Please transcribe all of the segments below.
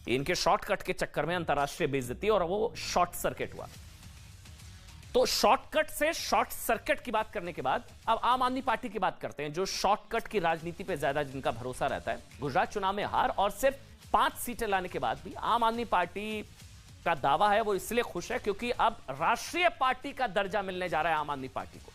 इनके शॉर्टकट के चक्कर में अंतरराष्ट्रीय बेइज्जती और वो शॉर्ट सर्किट हुआ। तो शॉर्टकट से शॉर्ट सर्किट की बात करने के बाद अब आम आदमी पार्टी की बात करते हैं, जो शॉर्टकट की राजनीति पे ज्यादा जिनका भरोसा रहता है। गुजरात चुनाव में हार और सिर्फ 5 सीटें लाने के बाद भी आम आदमी पार्टी का दावा है वो इसलिए खुश है क्योंकि अब राष्ट्रीय पार्टी का दर्जा मिलने जा रहा है आम आदमी पार्टी को।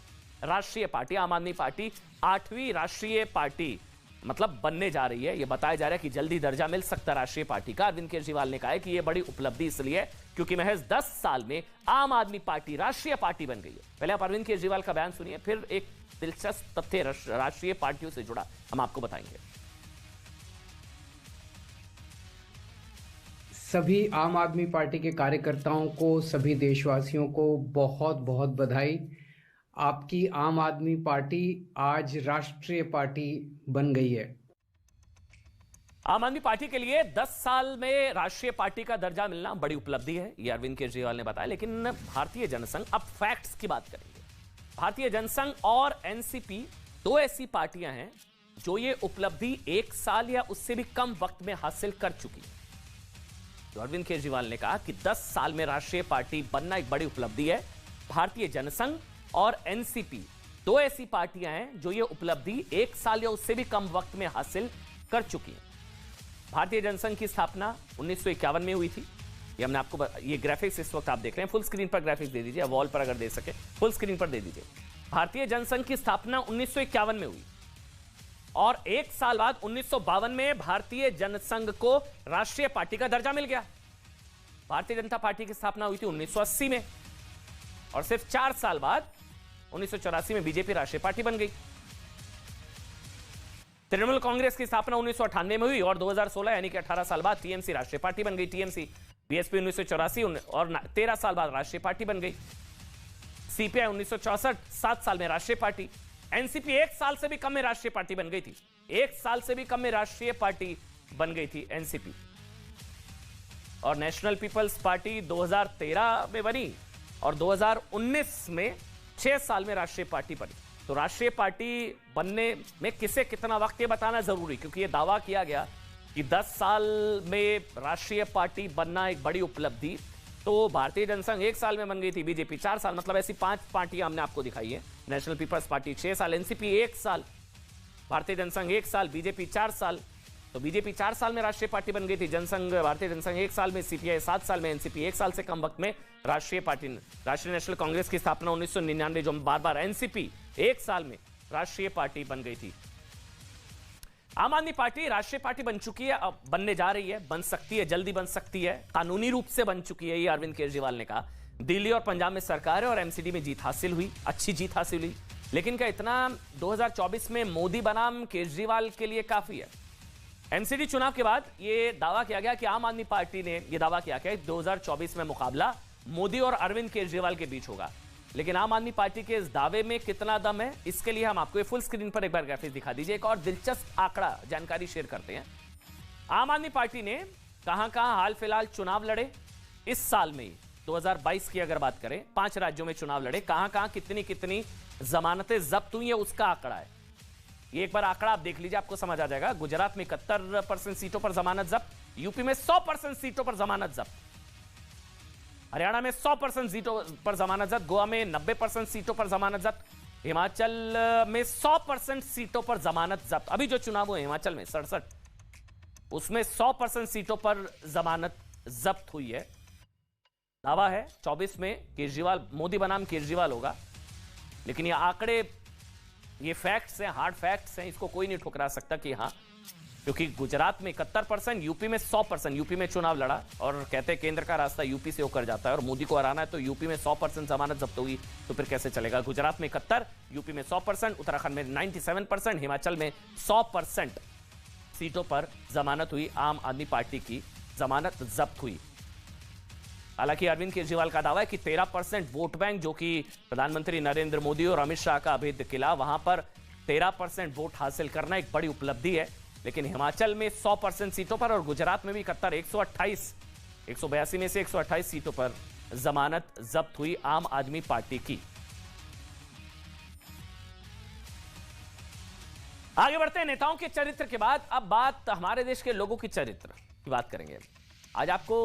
राष्ट्रीय पार्टी, आम आदमी पार्टी 8वीं राष्ट्रीय पार्टी मतलब बनने जा रही है। यह बताया जा रहा है कि जल्दी दर्जा मिल सकता है राष्ट्रीय पार्टी का। अरविंद केजरीवाल ने कहा है कि यह बड़ी उपलब्धि इसलिए क्योंकि महज 10 साल में आम आदमी पार्टी राष्ट्रीय पार्टी बन गई है। पहले आप अरविंद केजरीवाल का बयान सुनिए, फिर एक दिलचस्प तथ्य राष्ट्रीय पार्टियों से जुड़ा हम आपको बताएंगे। सभी आम आदमी पार्टी के कार्यकर्ताओं को, सभी देशवासियों को बहुत बहुत बधाई। आपकी आम आदमी पार्टी आज राष्ट्रीय पार्टी बन गई है। आम आदमी पार्टी के लिए 10 साल में राष्ट्रीय पार्टी का दर्जा मिलना बड़ी उपलब्धि है, यह अरविंद केजरीवाल ने बताया। लेकिन भारतीय जनसंघ, अब फैक्ट्स की बात करेंगे। भारतीय जनसंघ और एनसीपी 2 ऐसी पार्टियां हैं जो ये उपलब्धि 1 साल या उससे भी कम वक्त में हासिल कर चुकी है। तो अरविंद केजरीवाल ने कहा कि 10 साल में राष्ट्रीय पार्टी बनना एक बड़ी उपलब्धि है। भारतीय जनसंघ और एनसीपी 2 ऐसी पार्टियां हैं जो ये उपलब्धि 1 साल या उससे भी कम वक्त में हासिल कर चुकी हैं। भारतीय जनसंघ की स्थापना 1951 में हुई थी। ये हमने आपको ये ग्राफिक्स इस वक्त आप देख रहे हैं, फुल स्क्रीन पर ग्राफिक्स दे दीजिए, वॉल पर अगर दे सके फुल स्क्रीन पर दे दीजिए। भारतीय जनसंघ की स्थापना 1951 में हुई और 1 साल बाद 1952 में भारतीय जनसंघ को राष्ट्रीय पार्टी का दर्जा मिल गया। भारतीय जनता पार्टी की स्थापना हुई थी 1980 में और सिर्फ 4 साल बाद 1984 में बीजेपी राष्ट्रीय पार्टी बन गई। तृणमूल कांग्रेस की स्थापना 1998 में हुई और 2016 यानी कि 18 साल बाद टीएमसी राष्ट्रीय पार्टी बन गई। टीएमसी बीएसपी 1984 और 13 साल बाद राष्ट्रीय पार्टी बन गई। सीपीआई 1964 7 साल में राष्ट्रीय पार्टी। एनसीपी 1 साल से भी कम में राष्ट्रीय पार्टी बन गई थी। 1 साल से भी कम में राष्ट्रीय पार्टी बन गई थी एनसीपी। और नेशनल पीपल्स पार्टी 2013 में बनी और 2019 में 6 साल में राष्ट्रीय पार्टी बनी। तो राष्ट्रीय पार्टी बनने में किसे कितना वक्त, ये बताना जरूरी, क्योंकि ये दावा किया गया कि 10 साल में राष्ट्रीय पार्टी बनना एक बड़ी उपलब्धि। तो भारतीय जनसंघ 1 साल में बन गई थी, बीजेपी 4 साल, मतलब ऐसी 5 पार्टियां हमने आपको दिखाई है। नेशनल पीपल्स पार्टी 6 साल, एनसीपी 1 साल, भारतीय जनसंघ 1 साल, बीजेपी 4 साल। तो बीजेपी 4 साल में राष्ट्रीय पार्टी बन गई थी, जनसंघ भारतीय जनसंघ 1 साल में, सीपीआई 7 साल में, एनसीपी 1 साल से कम वक्त में राष्ट्रीय पार्टी। राष्ट्रीय नेशनल कांग्रेस की स्थापना 1999 जो बार बार, एनसीपी 1 साल में राष्ट्रीय पार्टी बन गई थी। आम आदमी पार्टी राष्ट्रीय पार्टी बन चुकी है, अब बनने जा रही है, बन सकती है, जल्दी बन सकती है, कानूनी रूप से बन चुकी है, ये अरविंद केजरीवाल ने कहा। दिल्ली और पंजाब में सरकार है और एमसीडी में जीत हासिल हुई, अच्छी जीत हासिल हुई। लेकिन क्या इतना 2024 में मोदी बनाम केजरीवाल के लिए काफी है? एमसीडी चुनाव के बाद यह दावा किया गया कि आम आदमी पार्टी ने यह दावा किया कि 2024 में मुकाबला मोदी और अरविंद केजरीवाल के बीच होगा। लेकिन आम आदमी पार्टी के इस दावे में कितना दम है, इसके लिए हम आपको फुल स्क्रीन पर एक बार ग्राफिक्स दिखा दीजिए। एक और दिलचस्प आंकड़ा जानकारी शेयर करते हैं। आम आदमी पार्टी ने कहां हाल फिलहाल चुनाव लड़े इस साल में, 2022 की अगर बात करें, 5 राज्यों में चुनाव लड़े, कहां कितनी कितनी जमानतें जब्त हुई है, उसका आंकड़ा है ये। एक बार आंकड़ा आप देख लीजिए, आपको समझ आ जाएगा। गुजरात में 71% सीटों पर जमानत जब्त, यूपी में 100% सीटों पर जमानत जब्त, हरियाणा में 100% सीटों पर जमानत जब्त, गोवा में 90% सीटों पर जमानत जब्त, हिमाचल में 100% सीटों पर जमानत जब्त। अभी जो चुनाव हुए हिमाचल में 67, उसमें 100% सीटों पर जमानत जब्त हुई है। दावा है 24 में केजरीवाल, मोदी बनाम केजरीवाल होगा। लेकिन ये आंकड़े, ये फैक्ट्स हैं, हार्ड फैक्ट्स हैं, इसको कोई नहीं ठुकरा सकता कि हाँ, क्योंकि गुजरात में 71%, यूपी में 100%, यूपी में चुनाव लड़ा और कहते हैं केंद्र का रास्ता यूपी से होकर जाता है और मोदी को हराना है तो यूपी में 100% जमानत जब्त हुई तो फिर कैसे चलेगा? गुजरात में 71, यूपी में 100%, उत्तराखंड में 97%, हिमाचल में 100% सीटों पर जमानत हुई, आम आदमी पार्टी की जमानत जब्त हुई। हालांकि अरविंद केजरीवाल का दावा है कि 13% वोट बैंक, जो कि प्रधानमंत्री नरेंद्र मोदी और अमित शाह का अभेद्य किला, वहां पर 13% वोट हासिल करना एक बड़ी उपलब्धि है। लेकिन हिमाचल में 100% सीटों पर और गुजरात में भी 182 में से 128 सीटों पर जमानत जब्त हुई आम आदमी पार्टी की। आगे बढ़ते हैं नेताओं के चरित्र के बाद, अब बात हमारे देश के लोगों की चरित्र की बात करेंगे। आज आपको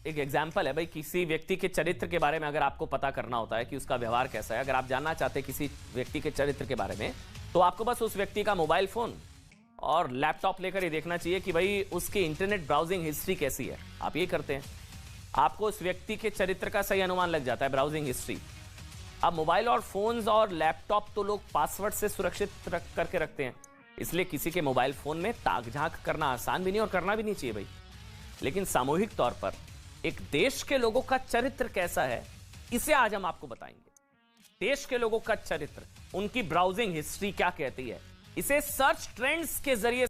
एक एग्जाम्पल है भाई, किसी व्यक्ति के चरित्र के बारे में अगर आपको पता करना होता है कि उसका व्यवहार कैसा है, अगर आप जानना चाहते हैं किसी व्यक्ति के चरित्र के बारे में, तो आपको बस उस व्यक्ति का मोबाइल फोन और लैपटॉप लेकर ये देखना चाहिए कि भाई उसकी इंटरनेट ब्राउजिंग हिस्ट्री कैसी है। आप ये करते हैं, आपको उस व्यक्ति के चरित्र का सही अनुमान लग जाता है, ब्राउजिंग हिस्ट्री। अब मोबाइल और फोन्स और लैपटॉप तो लोग पासवर्ड से सुरक्षित करके रखते हैं, इसलिए किसी के मोबाइल फोन में ताक झांक करना आसान भी नहीं और करना भी नहीं चाहिए भाई। लेकिन सामूहिक तौर पर एक देश के लोगों का चरित्र कैसा है, इसे आज हम आपको बताएंगे। देश के लोगों का चरित्र, उनकी ब्राउजिंग हिस्ट्री क्या कहती है, इसे सर्च ट्रेंड्स के जरिए